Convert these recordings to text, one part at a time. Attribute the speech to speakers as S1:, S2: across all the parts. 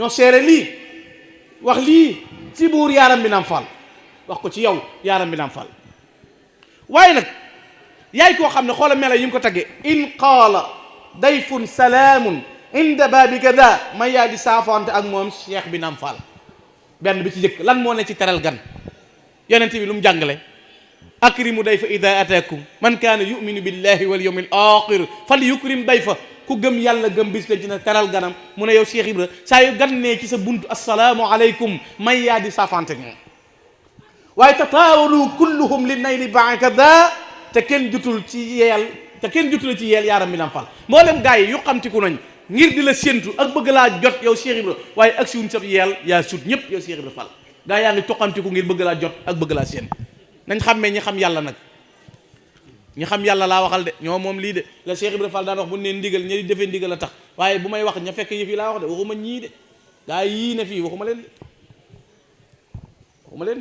S1: ñoo seere lii wax lii ci buur yaaram bi naam Fall wax ko ci yow yaaram bi naam Fall waaye nag yaay koo xam ne xoola melo yi mu ko tagge in qaala dayfun salaamun inda baabi kada may yaa di saafante ak moom cheikh bi naam Fall benn bi ci jëkk lan moo ne ci teral gan yonent bi lu mu jàngale akrimu dayfa ida ataakum man kaana yuminu billahi wal yawmil axir fal yukrim dayfa ku gëm yàlla gëm bis leen ci na teral ganam mu ne yow Cheikh Ibra saa yu gan nee ci sa buntu assalaamu aleykum may yaa di saafante ak moom waaye tataawalu kulluhum li nay li baakada te kenn jutul ci yeel yaaram mi naam Fall mboolem gars yi yu xamtiku nañ ngir di la séentu ak bëgg laa jot yow Cheikh Ibra waaye ak siwuñ sab yeel yaa sut ñëpp yow Cheikh Ibra Fall gaa yaa ngi toqamtiku ngir bëgg laa jot ak bëgg laa séen nañ xàmmee ñi xam yàlla nag ñi xam yàlla laa waxal de ñoo moom lii de la Cheikh Ibra Fall daan wax bu ne ndigal ñi defee ndigal a tax waaye bu may wax ña fekk yëf yi laa wax de waxuma ñii de gaa yii ne fii waxuma leen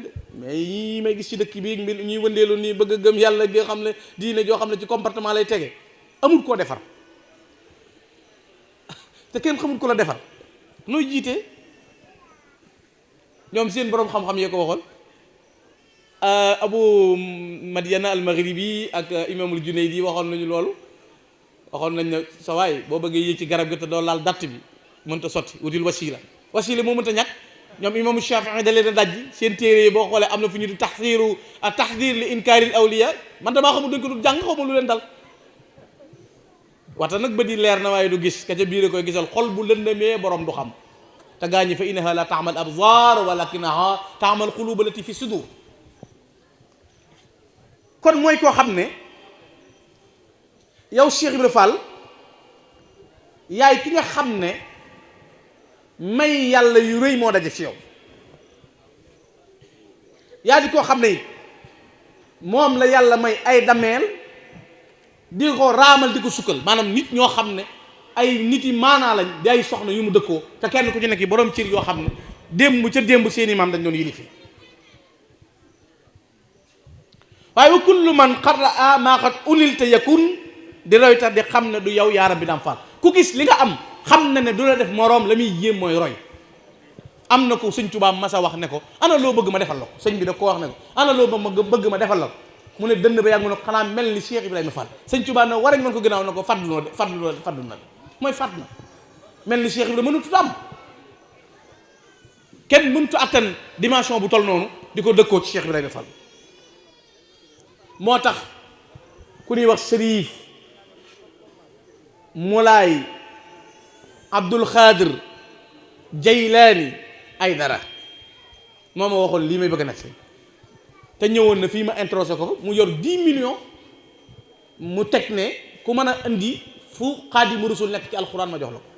S1: de mais yii may gis ci dëkk bi mbir ñuy wëndeelu nii bëgg a gëm yàlla gi xam ne diine joo xam ne ci comportement lay tege amul koo defar te kenn xamul ko la defar nooy jiite ñoom seen borom xam-xam yee ko waxoon Abu Madiana al-Maghribi ak imamul Junaydi waxoon nañu loolu waxoon nañ ne sa waay boo bëggee yéeg ci garab gi te doo laal datt bi mënta sotti wutil wasila moo mënta ñàkk ñoom imamu Shafii da leen a dajji seen téere yi boo xoolee am na fu ñu di taxdiru ak taxdir li inkaaril awliya man damaa xamul dañ ko du jàng xamul lu leen dal waxta nag bët yi leer na waaye du gis ka ca biir a koy gisal xol bu lëndamee borom du xam te gaañi fa innaha la taamal absar walakinaha taamal quluba lati fi sudur kon mooy koo xam ne yow Cheikh Ibra Fall yaay ki nga xam ne may yàlla yu rëy moo daje ci yow yaa di koo xam ne it moom la yàlla may ay dameel di ko raamal di ko sukkal maanaam nit ñoo xam ne ay nit yi maanaa lañ di ay soxna yu mu dëkkoo te kenn ku ci nekk borom cër yoo xam ne démb seeni maam dañ doon yilifi waaye wa kullu man qarra maa qad unil te yakun di roy tax di xam ne du yow yaaram bi naam Fall ku gis li nga am xam na ne du la def moroom la muy yéem mooy roy am na ko sëñ Tuubaa masa wax ne ko ana loo bëgg ma defal la ko sëñ bi da ko wax ne ko ana loo bëgg ma defal la ko mu ne dënn ba yàgg mu ne ko xanaa mel ni Cheikh Ibrahima Fall sëñ Tuubaa ne warañ mën ko gënaaw ne ko faddu na mooy fadd na mel ni Cheikh Ibrahima mënut am kenn mënut attan dimension bu toll noonu di ko dëkkoo ci Cheikh Ibrahima Fall moo tax ku ñuy wax Sërif Mulaay Abdul Xaadir Jaylaani Aydara moo ma waxoon lii may bëgg nag te ñëwoon na fii ma introsé ko mu yor 10 millions mu teg ne ku mën a indi fu Xaadimu Rasuul nekk ci alxuraan ma jox la ko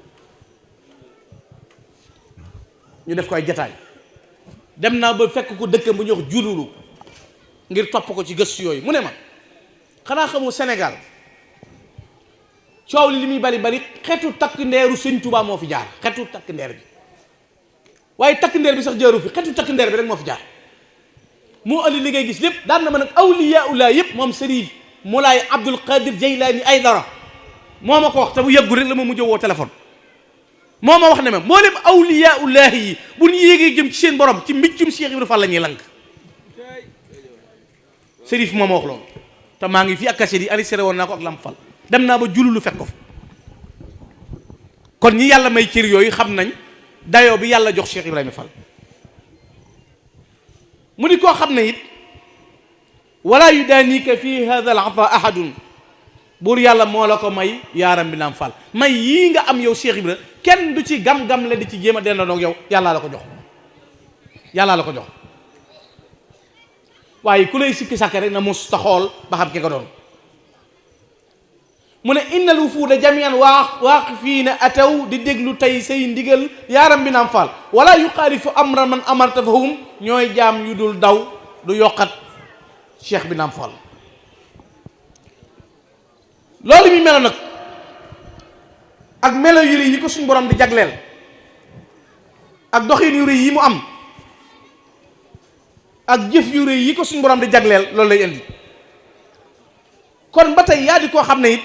S1: ñu def ko ay jataay dem naa ba fekk ko dëkkam bu ñuy wax jululu ngir topp ko ci gëstu yooyu mu ne ma xanaa xamu Sénégal coow li muy bari xetu takk ndeeru sëñ Tuubaa moo fi jaar xetu takk ndeer bi waaye takk ndeer bi sax jaaru fi xetu takk ndeer bi rek moo fi jaar moo andi li ngay gis lépp daan na ma nag awliyaullah yëpp moom Sërif Mulaay Abdul Qadir Jaylaani Aydara moo ma ko wax te bu yàggul rek la ma mujj woo téléphone moo ma wax ne ma moo leen awliyaullah yi bu ñu yéegee jëm ci seen borom ci mbiccum Cheikh Ibrahima Fall la ñuy lank Sërif moo ma wax loolu te maa ngi fi ak kaset yi enregistré woon naa ko ak Lamp Fall dem naa ba jululu fekk ko fa kon ñi yàlla may cër yooyu xam nañ dayoo bi yàlla jox Cheikh Ibrahima Fall mu di koo xam ne it wala yudanika fi hada al ata ahadun buur yàlla moo la ko may yaaram bi naam Fall may yii nga am yow Cheikh Ibra kenn du ci gam-gam la di ci jéem a dendandoog yow yàllaa la ko jox waaye ku lay sikki sàkk rek na mus ta xool ba xam ki ko doon mu ne innal wufuuda jamian waaqifiina ataw di déglu tey say ndigal yaaram bi naam Fall wala yuxaalifu amra man amarta fahum ñooy jaam yu dul daw du yokkat Cheikh bi naam Fall loolu mi melo nag ak melo yu rëy yi ko suñ borom di jagleel ak doxin yu rëy yi mu am ak jëf yu rëy yi ko suñ borom di jagleel loolu lay indi kon ba tey yaa di koo xam ne it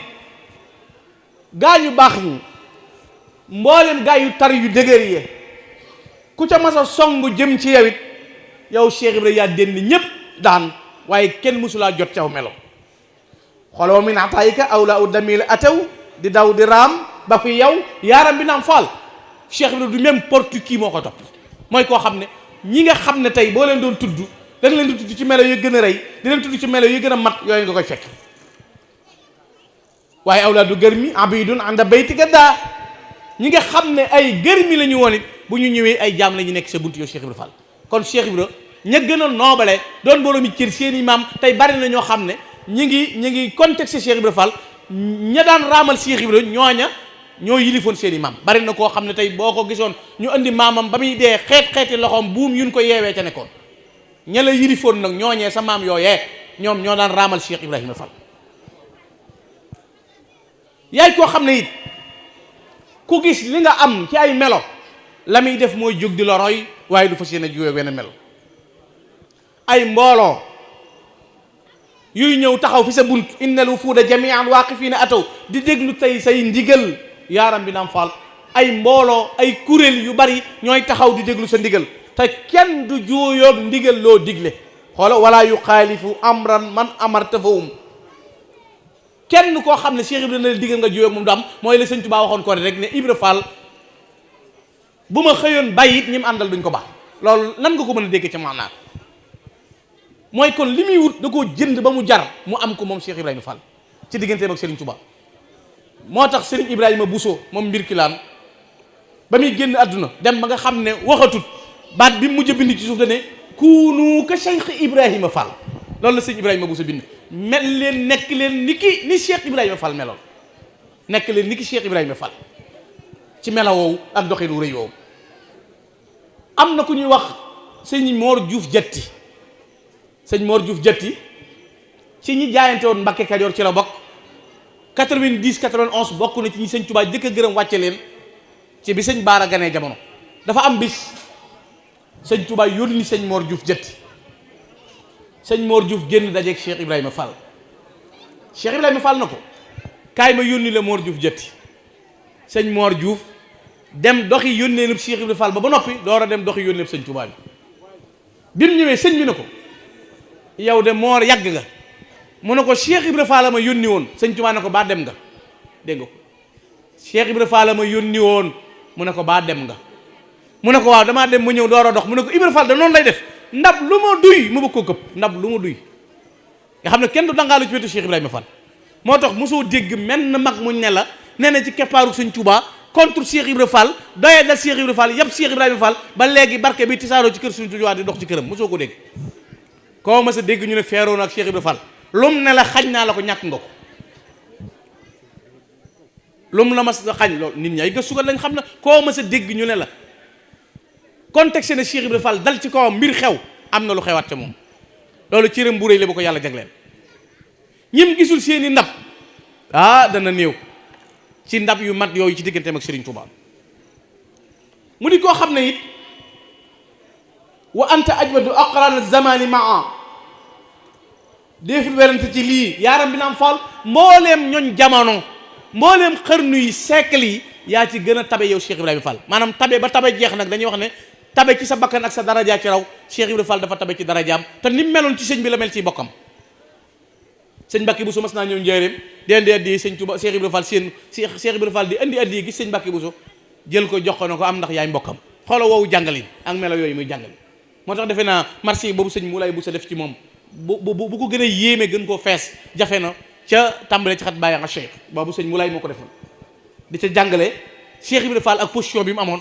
S1: gaa ñu baax ñu mboolem gaa yu tar yu dëgër yi ku ca mas a song jëm ci yow it yow Cheikh Ibra yaa denn ñépp daan waaye kenn mësulaa jot caw melo xooloo min ataayika awla u damil ataw di daw di raam ba fi yow yaaram bi naam faal Cheikh Ibra du même porte qui moo ko topp mooy koo xam ne ñi nga xam ne tey boo leen doon tudd da nga leen di tudd ci melo yu gën a rëy di leen tudd ci melo yu gën a mat yooyu nga koy fekk waaye awlaadu gërmi abidun anda bayti gaddaa ñi nga xam ne ay gërmi la ñu woon it bu ñu ñëwee ay jaam la ñu nekk sa buntu yow Cheikh Ibra Fall kon Cheikh Ibra ña gën a noobale doon boroomi cër seen i maam tey bari na ñoo xam ne ñi ngi contexte Cheikh Ibra Fall ña daan raamal Cheikh Ibra ñooña ñoo yilifoon seen i maam bari na koo xam ne tey boo ko gisoon ñu andi maamam ba muy dee xeeti loxoom buum yuñ ko yeewee ca nekkoon ña la yilifoon nag ñooñee sa maam yooyee ñoom ñoo daan raamal Cheikh Ibrahima Fall yaay koo xam ne it ku gis li nga am ci ay melo la muy def mooy jóg di la roy waaye du fas yéene juwee wenn melo ay mbooloo yuy ñëw taxaw fi sa bunt innal wufuuda jamian waaqifiina ataw di déglu tey say ndigal yaaram bi naam Fall ay mbooloo ay kuréel yu bari ñooy taxaw di déglu sa ndigal te kenn du juuyoog ndigal loo digle xoola wala yuxaalifu amran man amarta fahum kenn koo xam ne Cheikh Ibra na digal nga juuyoog moom du am mooy la Sëñ Tuubaa waxoon ko rek ne Ibra Fall bu ma xëyoon bàyyit ñi mu àndal duñ ko baax loolu nan nga ko mën a dégg ci maanaam mooy kon li muy wut da koo jënd ba mu jar mu am ko moom Cheikh Ibrahima Fall ci digganteem ak Serigne Touba moo tax Serigne Ibrahima Bousso moom mbir kilaan ba muy génn àdduna dem ba nga xam ne waxatut baat bi mujj a bind ci suuf da ne kuunu ka Cheikh Ibrahima Fall loolu la Serigne Ibrahima Bousso bind mel leen nekk leen ni Cheikh Ibrahima Fall meloon nekk leen ni ki Cheikh Ibrahima Fall ci mela woowu ak doxin wu rëy woowu am na ku ñuy wax sëñ Mor Diouf Jatti sëñ Mor Diouf Jatti ci ñi jaayante woon Mbàkke Kajoor ci la bokk 90 91 bokk na ci ñi sëñ Tuubaa jëkk a gërëm wàcce leen ci bi sëñ Baara ganee jamono dafa am bis sëñ Tuubaa yónni sëñ Mor Diouf Jatti sëñ Mor Diouf génn dajeeg Cheikh Ibrahima Fall Cheikh Ibrahima Fall na ko kaay ma yónni la Mor Diouf Jatti sëñ Mor Diouf dem doxi yónnee nub Cheikh Ibrahima Fall ba noppi door a dem doxi yónnee sëñ Tuubaa bi mu ñëwee sëñ bi ne ko yow de moor yàgg nga mu ne ko Cheikh Ibrahima Fall ma yónni woon sëñ Tuubaa ne ko baa dem nga dégg nga ko Cheikh Ibrahima Fall ma yónni woon mu ne ko baa dem nga mu ne ko waaw damaa dem mu ñëw door a dox mu ne ko Ibrahima Fall da noonu lay def ndab lu ma duy mu bëgg koo këpp ndab lu ma duy nga xam ne kenn du dangaalu ci wetu Cheikh Ibrahima Fall moo tax mosoo dégg menn mag muñ ne la nee na ci keppaaru sëñ Tuubaa contre Cheikh Ibrahima Fall doyee dal Cheikh Ibrahima Fall yëpp Cheikh Ibrahima Fall ba léegi barke bi tisaaroo ci kër sëñ Tuubaa di dox ci këram mosoo ko dégg koo ma sa dégg ñu ne feeroon ak Cheikh Ibrahima Fall lum ne la xañ naa la ko ñàkk nga ko lum la ma sa xañ loolu nit ñi ay gëstu ko lañ xam na koo ma sa dégg ñu ne la contexte ne Cheikh Ibrahima Fall dal ci kawam mbir xew am na lu xewaat ca moom loolu cëram bu réy la ba ko yàlla jagleel ñim gisul seeni ndab dana néew ci ndab yu mat yooyu ci digganteem ak Serigne Touba mu di koo xam ne it wa anta ajwadu aqran zamani maa déeful werante ci lii yaaram bi naam Fall mbooleem ñooñ jamono mbooleem xarnu yi siècle yi yaa ci gën a tabe yow Cheikh Ibrahima Fall maanaam tabe ba tabe jeex nag dañuy wax ne tabe ci sa bakkan ak sa darajaa ci raw Cheikh Ibrahima Fall dafa tabe ci darajaam te ni mu meloon ci sëñ bi la mel ci bokkam sëñ Mbàkke Bousso mas naa ñëw njëreem di indi addi sëñ Tuuba Cheikh Ibrahima Fall seen Cheikh Ibrahima Fall di indi addi gis sëñ Mbàkke Bousso jël ko jox ko na ko am ndax yaay mbokkam xoola woowu jàngalin ak melo yooyu muy jàngal moo tax defe naa marché yi boobu sëñ Moulay Bousso def ci moom bu ko gën a yéeme gën koo fees jafe na ca tàmbale ci xat bàyyi nga Cheikh boobu sëñ Moulay moo ko defoon di ca jàngale Cheikh Ibrahima Fall ak position bi mu amoon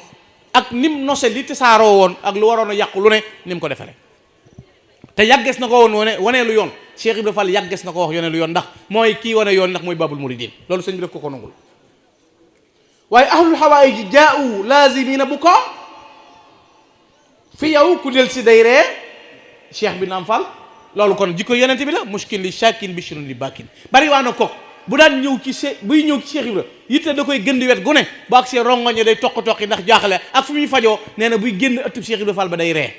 S1: ak nim nose li tasaaroo woon ak lu waroon a yàqu lu ne ni mu ko defere te yàggees na ko woon wanee lu yoon Cheikh Ibrahima Fall yàggees na ko wax yone lu yoon ndax mooy kii wane yoon ndax mooy babul muridin loolu sëñ bi def ko nangul waaye ahlul hawaay ji jaau lazimina bu ko fi yow ku del si day ree cheikh bi naam Fall loolu kon jikko yonente bi la mushkil li shakin bi shirun li bakin bari waa na kook bu daan ñëw ci buy ñëw ci Cheikh Ibra yitte da koy gën di wet gu ne bu ak see rongoñe day toqi ndax jaaxle ak fu muy fajoo nee na buy génn ëttub Cheikh Ibra Fall ba day ree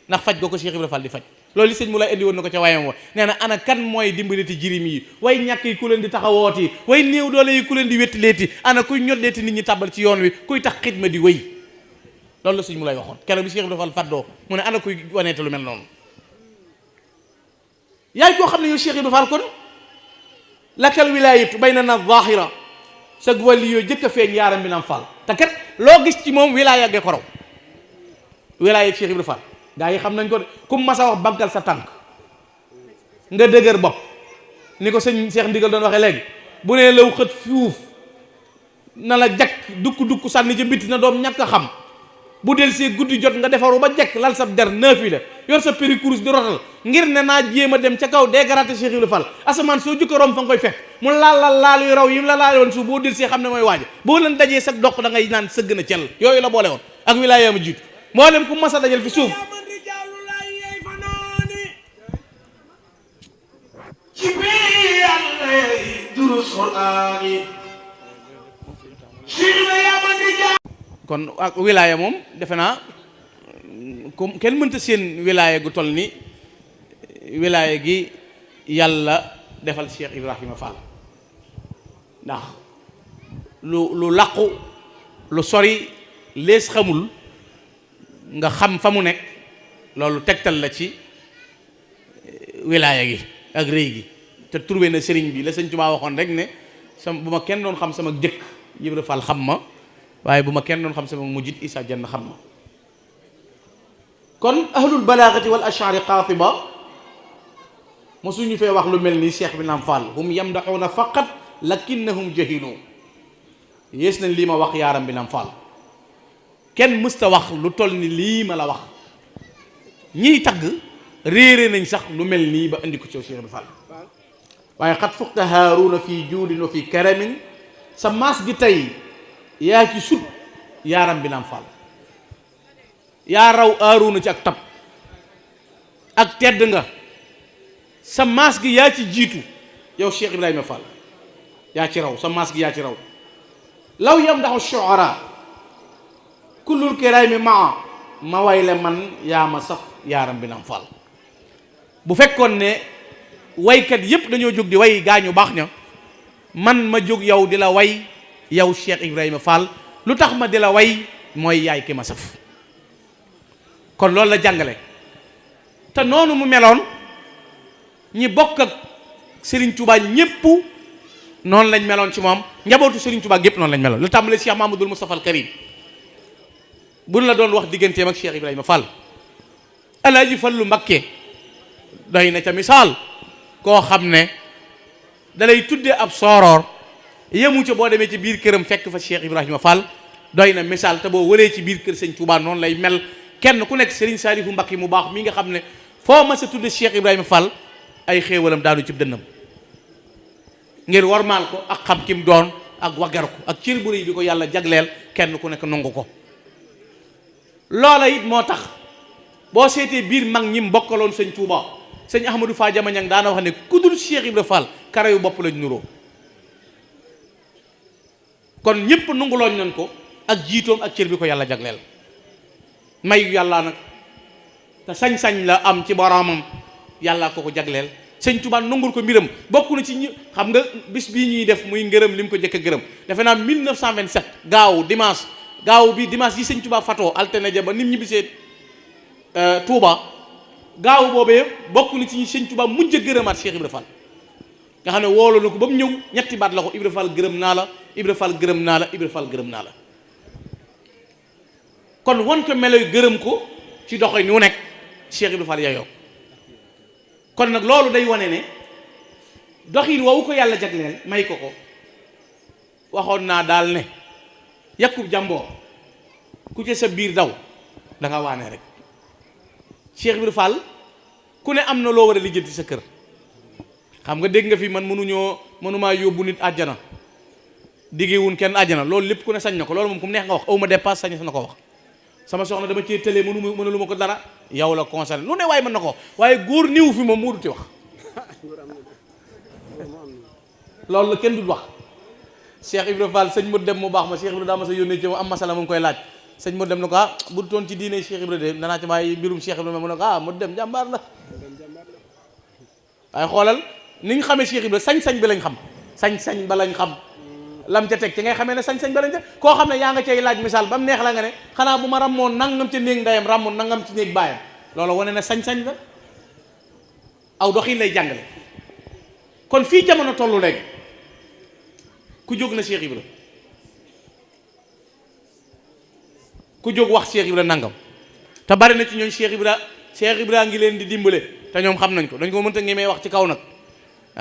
S1: ndax faj goo ko Cheikh Ibra Fall di faj loolu li sëñ mu lay indi woon na ko ca waayam wa nee na ana kan mooy dimbaliti jirim yi way ñàkk yi ku leen di taxawooti way néew doole yi ku leen di wetti leeti ana kuy ñoddeeti nit ñi tàbbal ci yoon wi kuy tax xidma di wéy loolu la sëñ mu lay waxoon keroog bi Cheikh Ibra Fall fàddoo mu ne ana kuy waneete lu mel noonu yaay koo xam ne yow Cheikh Ibra Fall kon lakal wilaayatu bay na na zahira sa wàlli yoo jëkk a feeñ yaaram bi naam Fall te kat loo gis ci moom wilaaya ge ko raw wilaaya Cheikh Ibra Fall gaa yi xam nañ ko de kum masa wax baggal sa tànk nga dëgër bopp ni ko sëñ Cheikh Ndigal doon waxee léegi bu nee law xët fuuf na la jakk dukk sànni ca bitti na doom ñàkk a xam bu del see guddi jot nga defaru ba jekk lal sa der neufi la yor sa péricurus di rotal ngir ne naa jéem a dem ca kaw dégraté Cheikh Ibra Fall asamaan soo jukka rom fa nga koy fekk mu laal yu raw yi la laaloon suuf boo del see xam ne mooy waaja boo leen dajee sa doq da ngay naan sëgg na cell yooyu la boole woon ak wilaaya ma jiitu moo dem ku mas a dajal fi suuf
S2: ci biir yàlla durus Qur'aan
S1: kon ak wilaaya moom defe naa comme kenn mënta seen wilaaya gu toll ni wilaaya gi yàlla defal Cheikh Ibrahima Fall ndax lu làqu lu sori lees xamul nga xam fa mu nekk loolu tegtal la ci wilaaya gi ak rëy gi te trouvé na sëriñ bi la sëñ Tuubaa waxoon rek ne sama bu ma kenn doon xam sama jëkk Ibra Fall xam ma waaye bu ma kenn doon xam sama mujjit Isa Jenn xam ma kon ahlul balaagati wal ash'ari qaatiba mosuñu fee wax lu mel ni Cheikh bi naam Fall hum yamdaxuuna faqat lakinnahum jahilu yées nañ lii ma wax yaaram bi naam Fall kenn mësta wax lu toll ni lii ma la wax ñiy tagg réere nañ sax lu mel nii ba indi ko ci Cheikh bi Fall waaye xat fuqta haaruna fi juudin wa fi karamin sa maas gi tey yaa ci sut yaaram bi naam Fall yaa raw haaruna ci ak tab ak tedd nga sa maas gi yaa ci jiitu yow Cheikh Ibrahima Fall yaa ci raw sa maas gi yaa ci raw law yamdaxu shu'ara kullul kiraami ma wayle man yaa ma saf yaaram bi naam Fall bu fekkoon ne waykat yépp dañoo jóg di way gaañu baax ña man ma jóg yow di la way yow Cheikh Ibrahima Fall lu tax ma di la way mooy yaay ki ma saf kon loolu la jàngale te noonu mu meloon ñi bokk ak Serigne Touba ñépp noonu lañ meloon ci moom njabootu Serigne Touba gépp noonu lañ meloon lu tàmbale Cheikh Mahamadoul Moustapha al Karim buñ la doon wax digganteem ak Cheikh Ibrahima Fall Alaaji Fallu Mbakke doy na ca misaal koo xam ne dalay tuddee ab sooroor yemu ca boo demee ci biir këram fekk fa Cheikh Ibrahima Fall doy na misaal te boo wëree ci biir kër sëñ Touba noonu lay mel kenn ku nekk Serigne Saliou Mbacké mu baax mi nga xam ne foo ma sa tudde Cheikh Ibrahima Fall ay xéewalam daanu ci dënnam ngir warmaal ko ak xam kim doon ak waggar ko ak cër bu rëy bi ko yàlla jagleel kenn ku nekk nangu ko loola it moo tax boo seetee biir mag ñi mbokkaloon sëñ Touba sëñ Ahmadou Fa Jamañang daana wax ne ku dul Cheikh Ibrahima Fall kara yu bopp lañ nuroo kon ñëpp nungulooñ nañ ko ak jiitoom ak cër bi ko yàlla jagleel mayu yàlla nag te sañ-sañ la am ci boromam yàlla ko jagleel sëñ Touba nungul ko mbiram bokk na ci ñi xam nga bis bii ñuy def muy ngërëm li mu ko jëkk a gërëm defe naa 1927 gaaw bi dimanche yi sëñ Touba fatoo altine ja ba nit ñi bisee Touba gaaw boobee bokk na ci ñi sëñ Touba mujj a gërëmaat Cheikh Ibrahima Fall nga xam ne woolu na ko ba mu ñëw ñetti baat la ko Ibrahima Fall gërëm naa la Ibrahima Fall gërëm naa la Ibrahima Fall gërëm naa la kon won ko meloy gërëm ko ci doxee ni mu nekk Cheikh Ibrahima Fall yayoo kon nag loolu day wane ne doxin woowu ko yàlla jagleel may ko waxoon naa daal ne yàkkub jàmboor ku ci sa biir daw da nga waane rek Cheikh Ibrahima Fall ku ne am na loo war a lijjanti sa kër xam nga dégg nga fi man mënumaa yóbbu nit àjjana diggewun kenn àjjana loolu lépp ku ne sañ na ko loolu moom ku mu neex nga wax aw ma dépasse sañ na ko wax sama soxna dama cee tëlee mënulu ma ko dara yow la concerné lu ne waaye mën na ko waaye góor niw fi moom moo duti wax loolu la kenn du wax Cheikh Ibrahima Fall sëñ mu dem mu baax ma Cheikh Ibrahima daa ma sa yónnee ci am masala mu ngi koy laaj sëñ mu dem na ko bu toon ci diine Cheikh Ibrahima de danaa ci bàyyi mbirum Cheikh Ibrahima mu ne ko mu dem jàmbaar la waaye xoolal ni ñu xamee Cheikh Ibrahima sañ-sañ bi lañ xam sañ-sañ ba lañ xam lam ca teg ci ngay xamee ne sañ-sañ ba lañ ca koo xam ne yaa nga cay laaj misaal ba mu neex la nga ne xanaa bu ma ràmmoon nangam ca néeg ndeyam ràmmoon nangam ci néeg baayam loolu wane ne sañ-sañ la aw doxin lay jàngale. kon fii jamono tollu léegi ku jóg na Cheikh Ibra ku jóg wax Cheikh Ibra nangam te bari na ci ñooñ Cheikh Ibra ngi leen di dimbale te ñoom xam nañ ko dañ ko mënta ngemee wax ci kaw nag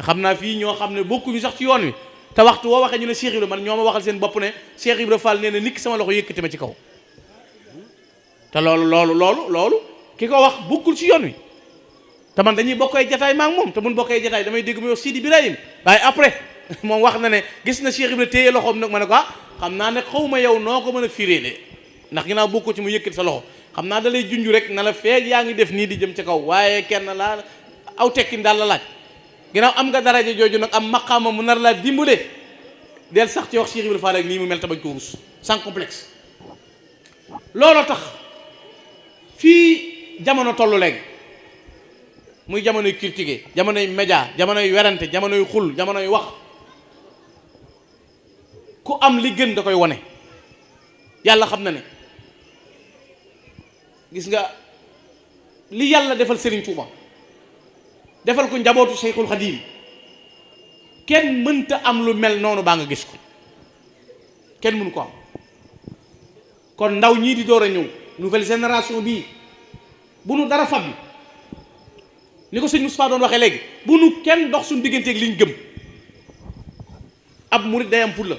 S1: xam naa fii ñoo xam ne bokkuñu sax ci yoon wi te waxtu woo waxee ñu ne Cheikh Ibra man ñoo ma waxal seen bopp ne Cheikh Ibra Fall nee na nikk sama loxo yëkkati ma ci kaw te loolu ki ko wax bokkul ci yoon wi te man dañuy bokkee jataay maa ngi moom te mun bokkee jataay damay dégg mu wax Sidi Birahim waaye après moom wax na ne gis na Cheikh Ibra téye loxoom nag ma ne ko xam naa ne xaw ma yow noo ko mën a firee de ndax ginnaaw bokku ci mu yëkkati sa loxo xam naa da lay junj rek na la feeg yaa ngi def nii di jëm ci kaw waaye kenn laa aw tekkin daal la laaj ginnaaw am nga daraja jooju nag am maqaama mu nar laa dimbale del sax ci wax Cheikh Ibra Fall ak nii mu mel te bañ ko rus sans complexe. looloo tax fii jamono tollu léegi muy jamonoy critiquer jamonoy média jamonoy werante jamonoy xul jamonoy wax ku am li gën da koy wone yàlla xam na ne gis nga li yàlla defal Serigne Touba defal ko njabootu Cheikhul Khadim kenn mënta am lu mel noonu baa nga gis ko kenn mënu ko am kon ndaw ñii di door a ñëw nouvelle génération bii bu nu dara fab bi ni ko sëñ Moustapha doon waxee léegi bu nu kenn dox suñu digganteeg liñ gëm ab murit day am fulla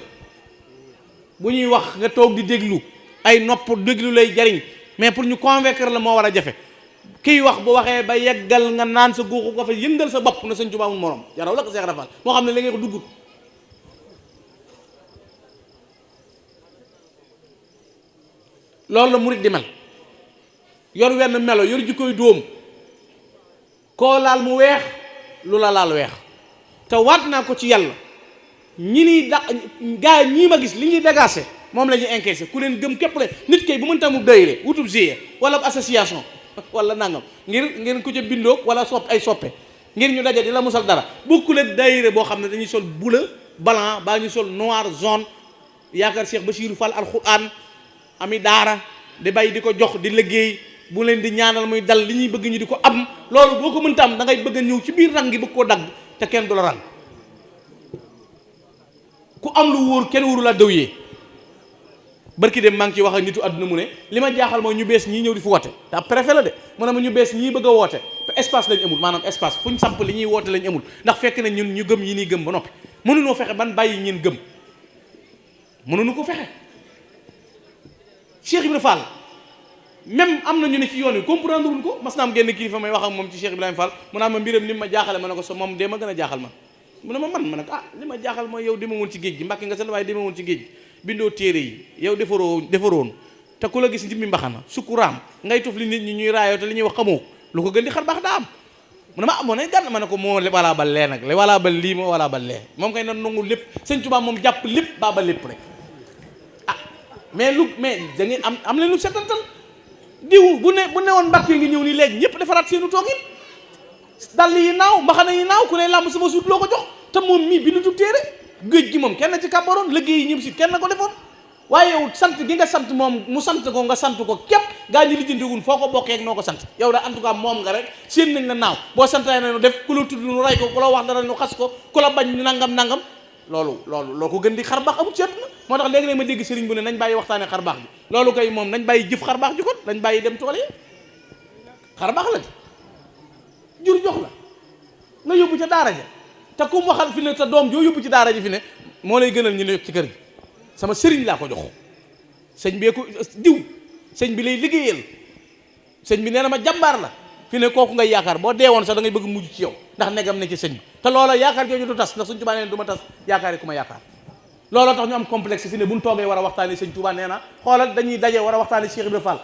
S1: bu ñuy wax nga toog di déglu ay nopp déglu lay jariñ mais pour ñu convaincre la moo war a jafe kiy wax bu waxee ba yeggal nga naan sa guuxu nga fa yëngal sa bopp na sëñ Tuubaa amul morom yaraw la ko Seex Rafal moo xam ne la ngay ko duggut loolu la murit di mel yor wenn melo yor jikkoy dóom koo laal mu weex lu la laal weex te waat naa ko ci yàlla ñi niy gaa ñii ma gis li ñuy dagaase moom la ñuy encaissé ku leen gëm képp le nit kay bu mën tamub dayre wutub GIE wala association wala nangam ngir ku ca bindoog wala ay soppe ngir ñu daje di la musal dara bokkul ak dayre boo xam ne dañuy sol bleu blanc baa ñu sol noir jaune yaakaar Cheikh Bassirou Fall alxuraan ami daara di bay di ko jox di liggéey bu leen di ñaanal muy dal li ñuy bëgg ñu di ko am loolu boo ko mënta am da ngay bëgg a ñëw ci biir rang gi bëgg koo dagg te kenn du la rang ku am lu wóor kenn wóoru la dëwyee barki dem maa ngi ciy wax ak nitu àdduna mu ne li ma jaaxal mooy ñu bees ñii ñëw di fi woote te ab préfet la de mu ne ma ñu bees ñii bëgg a woote te espace lañ amul maanaam espace fu ñu samp li ñuy woote lañ amul ndax fekk na ñun ñu gëm yi nii gëm ba noppi mënuñoo fexe ban bàyyi ñeen gëm mënuñu ko fexe Cheikh Ibrahima Fall même am na ñu ne ci yoon wi comprendre wuñ ko mas naa am genn kilifa may wax ak moom ci Cheikh Ibrahima Fall mu naa ma mbiram ni ma jaaxale ma ne ko so moom dee ma gën a jaaxal man mu ne ma ne ko li ma jaaxal mooy yow dema woon ci géej gi mbàkki nga sel waaye dema woon ci géej gi bindoo téere yi yow defaroon te ku la gis njimmi mbaxana sukuraam ngay tuf li nit ñi ñuy raayoo te li ñuy wax xamoo lu ko gën di xar baax daa am mu ne ma amoon ne gànn ma ne ko moo walaa bal lee nag walaa bal lii moo walaa bal lee moom kay na nangu lépp sëñ Tuubaa moom jàpp lépp baa ba lépp rek mais da ngeen am leen lu setantal diw bu ne woon mbàkk ngi ñëw nii léegi ñëpp defaraat seenu toogin dàll yi naaw mbaxana yi naaw ku ne làmb sama suut loo ko jox te moom mii bi du téere géej gi moom kenn ci kàbbaroon liggéey yi ñëpp si kenn ko defoon waaye yow sant gi nga sant moom mu sant ko nga sant ko képp gaa ñi lijjantiwun foo ko bokkee ak noo ko sant yow da en tout cas moom nga rek seen nañ la naaw boo santaay na nu def ku la tudd nu ray ko ku la wax dara nu xas ko ku la bañ nangam loolu loo ko gën di xar baax amul ci àdduna moo tax léegi-léeg ma dégg sëriñ bu ne nañ bàyyi waxtaane xar baax ji loolu kay moom nañ bàyyi jëf xar baax ji kon nañ bàyyi dem tool yi xar baax la jur jox la nga yóbbu ca daara ja te ku mu waxal fi ne te doom joo yóbbu ci daara ji fi ne moo lay gënal ñu ne yóbbu ci kër gi sama sëriñ laa ko jox sëñ bee ko diw sëñ bi lay liggéeyal sëñ bi nee na ma jàmbaar la fi ne kooku ngay yaakaar boo deewoon sax da ngay bëgg mujj ci yow ndax negam ne ci sëñ bi te loola yaakaar jooju du tas ndax suñ Tuubaa nee na du ma tas yaakaar yi ku ma yaakaar looloo tax ñu am complexe fi ne buñ toogee war a waxtaane sëñ Tuubaa nee na xoolal dañuy daje war a waxtaane Cheikh Ibrahima Fall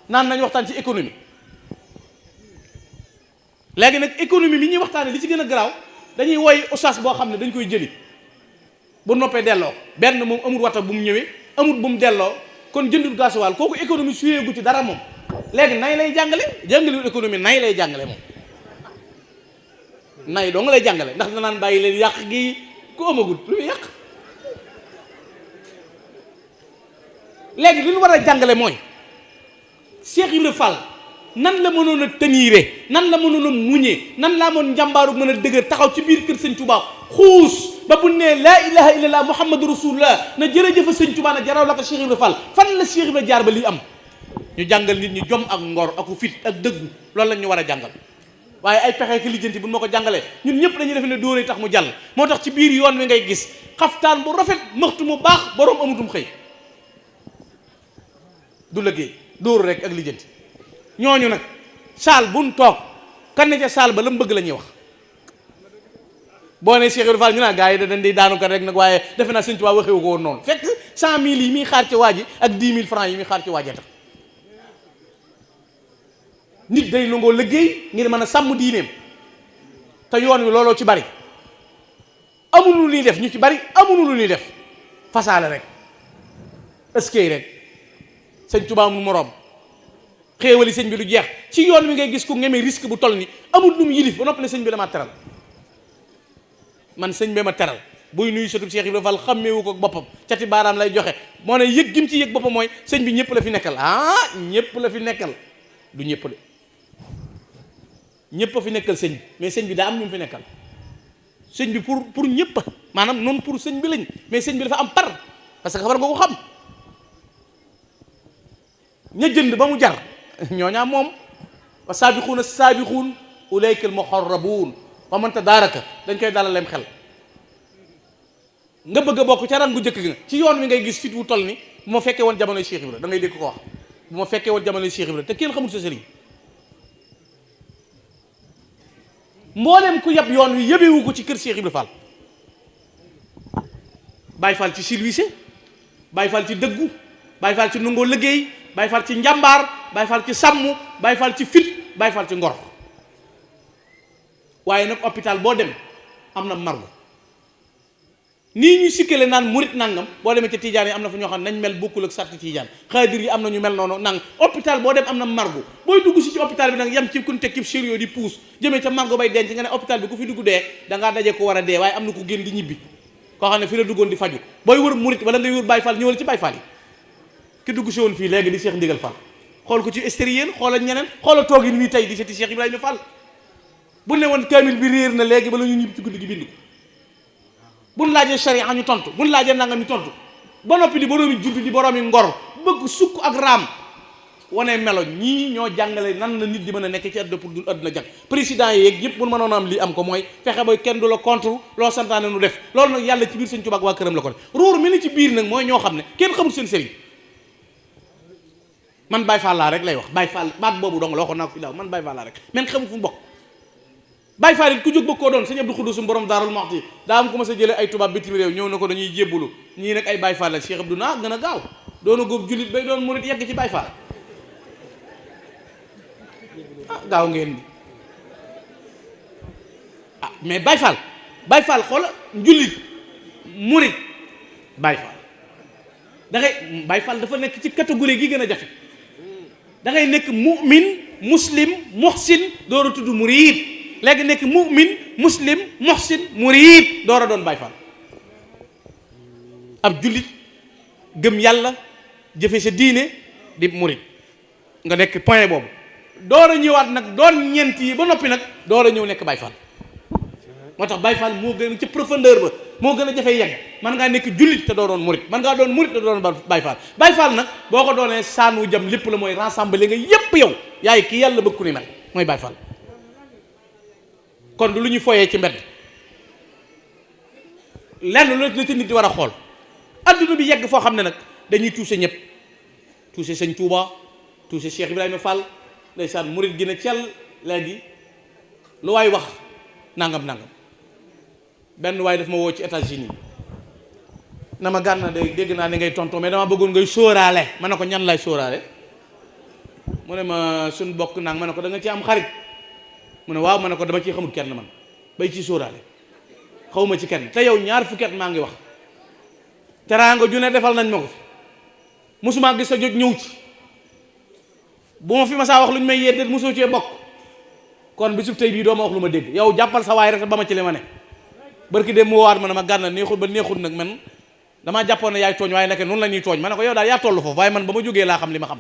S1: naan nañ waxtaan ci économie léegi nag économie mi ñuy waxtaane li ci gën a garaaw dañuy woy oustaz boo xam ne dañ koy jëli bu noppee delloo benn moom amul wata bu mu ñëwee amul bu mu delloo kon jëndul gasoil kooku économie suyee gu ci dara moom léegi nay lay jàngale économie nay lay jàngale moom nay doo nga lay jàngale ndax danaan bàyyi leen yàq gi ku amagut lu muy yàq léegi li ñu war a jàngale mooy Cheikh Ibra Fall nan la mënoon a tenire, nan la mënoon a muñee, nan laa moon njàmbaaru mën a dëgër taxaw ci biir kër sëñ Touba xuus ba bu nee laa ilaha illallah muhammadu rasulullah na jërëjëf sëñ Touba na jaraw la ko Cheikh Ibra Fall fan la Cheikh Ibra jaar ba lii am. ñu jàngal nit ñi jom ak ngor ak fit ak dëggu loolu lañ ñu war a jàngal waaye ay pexe ki lijjanti bu ma ko jàngalee ñun ñëpp dañuy def ne dóoree tax mu jàll. moo tax ci biir yoon wi ngay gis xaftaan bu rafet maxtu mu baax boroom amutum xëy du liggéey dóor rek ak lijjanti. ñooñu nag saal buñ toog kan ne ca saal ba la mu bëgg la ñuy wax boo ne Cheikh Ibra Fall ñu naa gars yi dañ di daanu kat rek nag waaye defe naa sëñ Tuubaa waxewu ko woon noonu fekk 100 000 yi muy xaar ci waa ji ak 10 000 francs yi muy xaar ci waa ji tax nit day nangoo liggéey ngir mën a sàmm diineem te yoon wi looloo ci bari amuñu lu ñuy def ñu ci bari amuñu lu ñuy def fasaale rek eskay rek sëñ Tuubaa mu moroom xéewali sëñ bi du jeex ci yoon wi ngay gis ku ngemee risque bu toll ni amul lu mu yilif ba noppi ne sëñ bi damaa teral man sëñ bi ma teral buy nuyu sëtub Cheikh Ibra Fall xàmmeewu ko boppam cati baaraam lay joxe moo ne yëg gim ci yëg boppam mooy sëñ bi ñëpp la fi nekkal ñëpp la fi nekkal du ñëpp de ñëpp a fi nekkal sëñ bi mais sëñ bi daa am ñu fi nekkal sëñ bi pour ñëpp maanaam noonu pour sëñ bi lañ mais sëñ bi dafa am par parce que xabar nga ko xam ña jënd ba mu jar ñooñaa moom wa saabixuuna saabixuun ulayka al muqarrabuun wa man tadaaraka dañ koy dalaleem xel nga bëgg a bokk ca ran bu njëkk nga ci yoon wi ngay gis fit wu toll ni bu ma fekkee woon jamonoy Cheikh Ibra da ngay dégg ko wax bu ma fekkee woon jamonoy Cheikh Ibra te kenn xamul sa sëriñ mboolem ku yab yoon wi yëbewu ko ci kër Cheikh Ibra Fall Baye Fall ci silwise Baye Fall ci dëggu Baye Fall ci nungoo liggéey Baye Fall ci njàmbaar Baye Fall ci sàmm Baye Fall ci fit Baye Fall ci ngor waaye nag hôpital boo dem am na margo nii ñuy sikkale naan murit nangam boo demee ci tijaan yi am na fa ñoo xam ne nañ mel bokkul ak sarti tijaan xaadir yi am na ñu mel noonu nang hôpital boo dem am na margo booy dugg si ci hôpital bi nag yam ci kun teg cib sérieux di puus jëmee ca margo bay denc nga ne hôpital bi ku fi dugg dee dangaa daje ko war a dee waaye am na ku génn di ñibbi koo xam ne fi la duggoon di faju booy wër murit wala ngay wër Baye Fall ñëwal ci Baye Fall yi ki dugg si woon fii léegi di Cheikh Ndigal Fall xool ko ci extérieur xoolal ñeneen xoolal toogin wii tey di seeti Cheikh Ibrahima Fall bu ne woon kaamil bi réer na léegi bala ñu ñibbi ci guddi gi bind buñ laajee charia ñu tontu buñ laajee nangam ñu tontu ba noppi di boroomi juddu di boroomi ngor bëgg sukk ak raam wane melo ñii ñoo jàngale nan la nit di mën a nekk ci àdduna pour du àdduna jag président yeeg yëpp mun mënoon am lii am ko mooy fexe ba kenn du la contre loo santaane nu def loolu nag yàlla ci biir sëñ Tuubaa ak waa këram la ko def ruur mi ni ci biir nag mooy ñoo xam ne kenn xamul seen sëriñ man Baye Fall laa rek lay wax Baye Fall baat boobu dong la waxoon naa ko fi daaw man Baye Fall laa rek men xamul fu mu bokk Baye Fall it ku jóg bëgg koo doon sëñ Abdou Khoudous borom Daarul Muxti daa am ko ma sa jëlee ay tubaab bitim réew ñëw na ko dañuy jébbulu ñii nag ay Baye Fall la Cheikh Abdou naa gën a gaaw doona góob jullit bay doon murit yegg ci Baye Fall gaaw ngeen di mais Baye Fall xoola njullit murit Baye Fall da ngay Baye Fall dafa nekk ci catégorie gi gën a jafe da ngay nekk mu'min muslim muhsin door a tudd murid léegi nekk mu'min muslim muhsin murid door a doon Baye Fall ab jullit gëm yàlla jëfe sa diine di murid nga nekk point boobu door a ñëwaat nag doon ñeent yi ba noppi nag door a ñëw nekk Baye Fall moo tax Baye Fall moo gën a ci profondeur ba moo gën a jafe yegg man ngaa nekk jullit te doo doon murit man ngaa doon murit te doo doon Baye Fall Baye Fall nag boo ko doonee saanu jam lépp la mooy rassembler nga yépp yow yaay ki yàlla bëgg ku ni mel mooy Baye Fall kon du lu ñu foyee ci mbedd lenn lu ci nit di war a xool adduna bi yegg foo xam ne nag dañuy touché ñëpp touché sëñ Touba touché Cheikh Ibrahima Fall ndeysaan murit gi ne cel léegi lu waay wax nangam benn waaye daf ma woo ci États-Unis na ma gànna de dégg naa ni ngay tonton mais dama bëggoon ngay sóoraale ma ne ko ñan lay sóoraale mu ne ma suñ bokk nang ma ne ko da nga ci am xarit mu ne waaw ma ne ko dama ciy xamul kenn man bay ci sóoraale xawma ci kenn te yow ñaar fukki at maa ngi wax teraanga ju ne defal nañ ma ko fi mosuma gis sa jot ñëw ci bu ma fi ma saa wax lu ñu may yeddeet mosoo cee bokk kon bisub tey bii doo ma wax lu ma dégg yow jàppal sa waay rek ba ma ci li ma ne barki dem mu waat ma ne ma gànna neexul ba neexul nag man damaa jàppoon ne yaay tooñ waaye nekk noonu la ñuy tooñ ma ne ko yow daal yaa toll foofu waaye man ba ma jógee laa xam li ma xam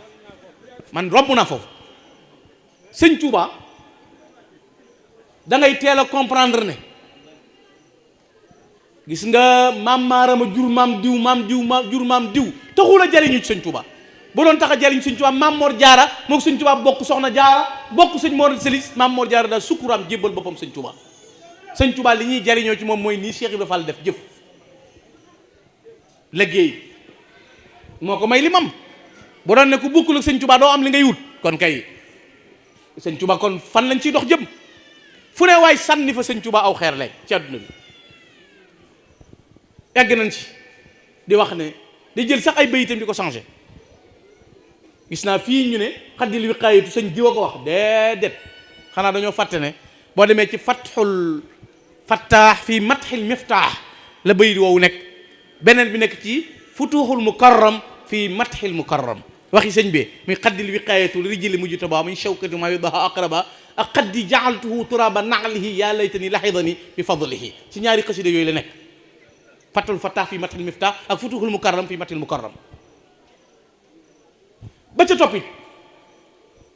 S1: man romb naa foofu. sëñ Touba da ngay teel a comprendre ne gis nga maam maarama jur maam diw maam diw jur maam diw taxul a jariñu ci sëñ Touba. bu doon tax a jariñ sëñ Touba maam Mor Jaara moom sëñ Touba bokk soxna Jaara bokk sëñ Mor Selis maam Mor Jaara daal sukkuraam jébbal boppam sëñ Touba. sëñ Touba li ñuy jariñoo ci moom mooy nii Cheikh Ibrahima Fall def jëf liggéey moo ko may li mam bu doon ne ku bokkul ak sëñ Touba doo am li ngay wut kon kay sëñ Touba kon fan lañ ciy dox jëm fu ne waay sànni fa sëñ Touba aw xeer lay ci àdduna bi yàgg nañ ci di wax ne di jël sax ay bayitam di ko changé gis naa fii ñu ne xaddil wiqaayatu sëñ diwa ko wax déedéet xanaa dañoo fàtte ne boo demee ci fatxul fattaax fii matxil miftaax la bayit woowu nekk beneen bi nekk ci futuuxul mukarram fii matxil mukarram waxi sëñ bi muy xaddil wiqaayatu rijli mujtaba min shawkati ma yudaha aqraba ak xaddi jaaltuhu turaba naxlihi yaa laytani laxidani bi fadlihi ci ñaari xasida yooyu la nekk fatul fattaax fii matxil miftaax ak futuuxul mukarram fii matxil mukarram ba ca toppit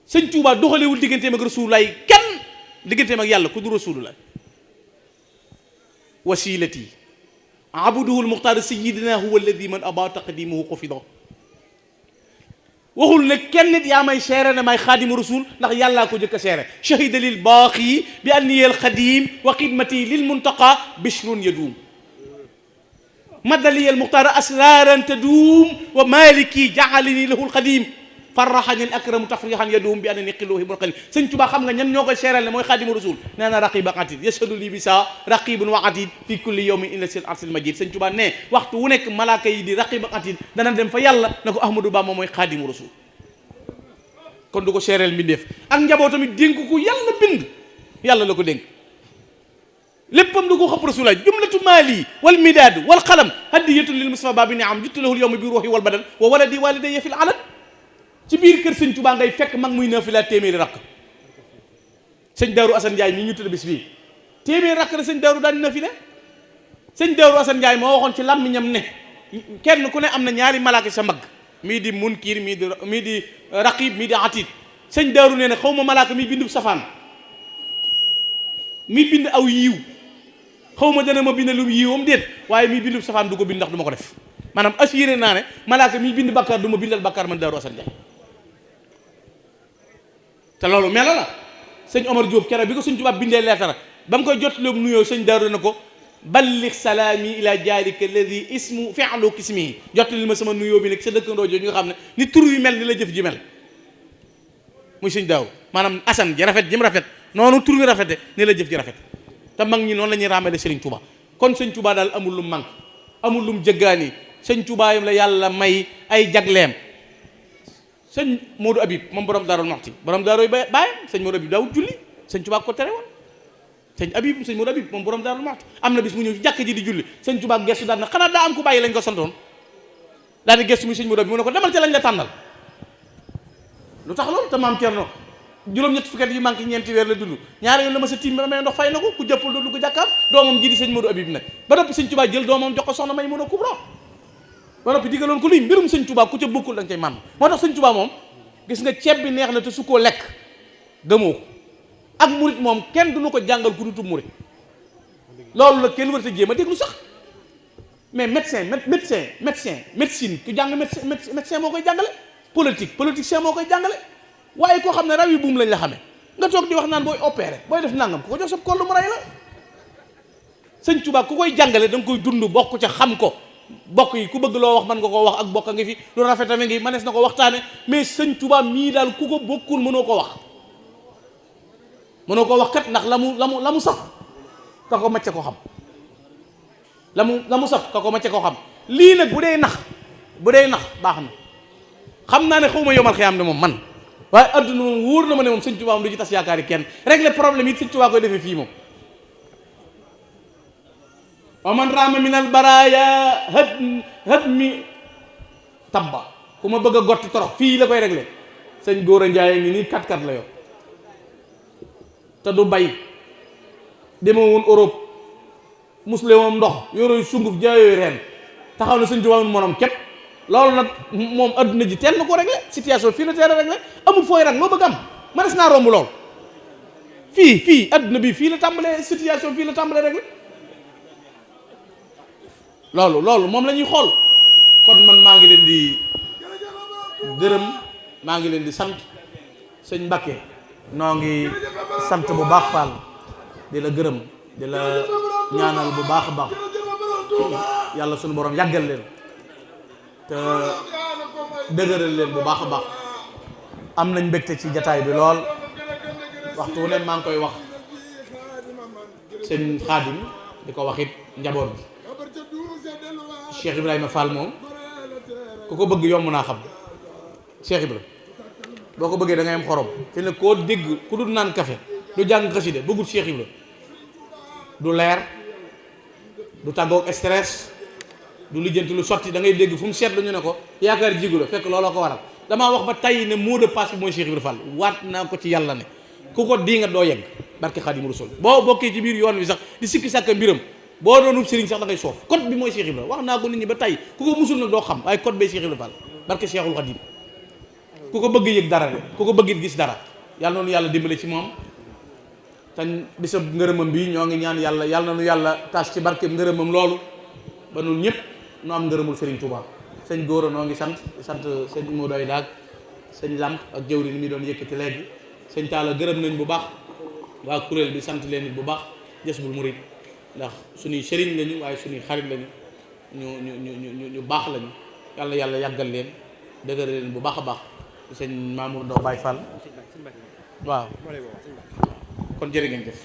S1: sëñ Tuubaa doxalewul digganteem ak rasulullaay kenn digganteem ak yàlla ku du rasulullah wasilati abuduhu lmuxtaar sayidina huwa alladi man aba taqdimuhu xufida waxul ne kenn nit yaa may seere ne may xaadimu rasul ndax yàllaa ko jëkk a seere shahida lil baaqi bi anniya alxadim wa xidmati lil muntaqa bishrun yaduum madaliya almuxtaar asraran taduum wa maliki jaalini lahu alxadim farraxani al akramu tafrixan yaduum bi anna ni qiluhi bul qadim sëñ Tuubaa xam nga ñan ñoo koy seeral ne mooy xaadimu rasul nee na raqib ak atid yashhadu li bisa raqibun wa atid fi kulli yawmin illa sil arsil majid sëñ Tuubaa ne waxtu wu nekk malaaka yi di raqib ak atid dana dem fa yàlla na ko Ahmadou Bamba mooy xaadimu rasul kon du ko seeral mbindeef ak njaboot tamit dénk ko yàlla bind yàlla la ko dénk léppam du ko xëpp rasulaay jumlatu maali wal midaad wal qalam hadiyatun lil mustafa babi niam juttu lahu al yawma bi ruuhi wal badan wa waladi walidayya fil alad ci biir kër sëñ Tuubaa ngay fekk mag muy naafila téeméeri rakk sëñ Daaru Asan Njaay mi ñu tudd bis bii téeméeri rakk la sëñ Daaru daan naafila sëñ Daaru Asan Njaay moo waxoon ci làmmiñam ne kenn ku ne am na ñaari malaaka sa mbagg mii di munkir mii di raqib mii di atid sëñ Daaru nee na xaw ma malaaka mi bindu safaan mi bind aw yiiw xaw ma dana ma bind lu yiiwam déet waaye mi bindu safaan du ko bind ndax du ma ko def maanaam assuré naa ne malaaka mi bind bakkaar du ma bindal bakkaar man Daaru Asan Njaay te loolu melo la sëñ Omar Diop keroog bi ko sëñ Tuubaa bindee leetara ba mu koy jotlee nuyoo sëñ Daaru na ko balligh salaami ila jaarika alladi ismu fi'lu kismihi jottali ma sama nuyoo bi nag sa dëkkandoo jooju nga xam ne ni tur wi mel ni la jëf ji mel muy sëñ Daaru maanaam asan ji rafet ji mu rafet noonu tur wi rafete ni la jëf ji rafet te mag ñi noonu la ñuy ràmbale sëriñ Tuubaa kon sëñ Tuubaa daal amul lu mu manque amul lu mu jëggaani sëñ Tuubaa yam la yàlla may ay jagleem sëñ Modou Habib moom borom Daaru Muxti borom Daaru bàyyam sëñ Modou Habib daawul julli sëñ Tuubaa ko tere woon sëñ Modou Habib moom borom Daaru Muxti am na bis mu ñëw ci jàkk ji di julli sëñ Tuubaa gestu daal na xanaa daa am ku bàyyi lañ ko santoon daal di gestu muy sëñ Modou Habib mu ne ko demal ca lañ la tànnal lu tax loolu te maam Cerno juróom-ñett fukki at yi manqué ñeenti weer la dund ñaari yoon la ma sa tiim may ndox fay na ko ku jëppal doo du ko jàkkaam doomam ji di sëñ Modou Habib nag ba noppi sëñ Tuubaa jël doomam jox ko soxna may mën a kubra ba noppi digaloon ko luy mbirum sëñ Tuubaa ku ca bokkul da nga koy man moo tax sëñ Tuubaa moom gis nga ceeb bi neex na te su koo lekk gëmoo ko ak murit moom kenn du nu ko jàngal ku dutub murit loolu la kenn war a jéem a déglu sax mais médecine ku jàng médecin moo koy jàngale politicien moo koy jàngale waaye koo xam ne raw yi buum lañ la xamee nga toog di wax naan booy opéré booy def nangam ku ko jox sa kollu mu rey la sëñ Tuubaa ku koy jàngale da nga koy dund bokk ca xam ko bokk yi ku bëgg loo wax mën nga koo wax ak bokk a ngi fi lu rafetame ngi manees na ko waxtaane mais sëñ Tuubaa mii daal ku ko bokkul mënoo ko wax kat ndax la mu saf ka ko macce ko xam la mu saf ka ko macce ko xam lii nag bu dee nax baax na xam naa ne xaw ma yomal xiyaam ne moom man waaye adduna moom wóor na ma ne moom sëñ Tuubaa moom du ci tas yaakaar yi kenn régler problème yi sëñ Tuubaa koy defee fii moom wa man raama min al baraya had mi tabba ku ma bëgg a gotti torox fii la koy régler sëñ Góora Njaay ngi nii kat la yor te du bay demoo woon Europe musle moom ndox yorooyu sunguf jaayooyu reen taxaw na Sëñ Tuubaa morom képp loolu nag moom adduna ji teel na ko réglé situation fii la teel a réglé amul fooy rang loo bëgg am ma des naa romb lool fii adduna bi fii la tàmbalee situation fii la tàmbalee réglé loolu moom la ñuy xool kon man maa ngi leen di gërëm maa ngi leen di sant sëñ Mbàkke noo ngi sant bu baax Fall di la gërëm di la ñaanal bu baax a baax yàlla sunu borom yàggal leen te dëgëral leen bu baax a baax am nañ mbégte ci jataay bi lool waxtu wu ne maa ngi koy wax sëñ Xaadim di ko wax it njaboot bi Cheikh Ibrahima Fall moom ku ko bëgg yomb naa xam Cheikh Ibrahima boo ko bëggee da ngay am xorom te ne koo dégg ku dul naan café du jàng xasida bëggul Cheikh Ibrahima du leer du tàggoog stress du lijjanti lu sotti da ngay dégg fu mu seetlu ñu ne ko yaakaar jigu la fekk looloo ko waral damaa wax ba tey ne mot de passe bi mooy Cheikh Ibrahima Fall waat naa ko ci yàlla ne ku ko di nga doo yegg barke Xaadimu Rasuul boo bokkee ci biir yoon wi sax di sikki sàkka mbiram boo doonub sëriñ sax da ngay soof code bi mooy Cheikh Ibrahima wax naa ko nit ñi ba tey ku ko musul nag doo xam waaye code bee Cheikh Ibrahima Fall barke Cheikhul Khadim ku ko bëgg yëg dara de ku ko bëgg gis dara yàlla noonu yàlla dimbale ci moom te bisab ngërëmam bi ñoo ngi ñaan yàlla na nu yàlla taas ci barke ngërëmam loolu ba nun ñëpp nu am ngërëmul Serigne Touba sëñ Góora noo ngi sant sëñ Modou Daag sëñ Lamp ak jëwri ni mi doon yëkkati léegi sëñ Talla gërëm nañ bu baax waa kuréel bi sant leen it bu baax Jazbul Murid ndax suñuy sëriñ lañu waaye suñuy xarit lañu ñu baax lañu yàlla yàggal leen dëgëral leen bu baax a baax sëñ Mamour Ndaw Baye Fall waaw kon jërë ngeen jëf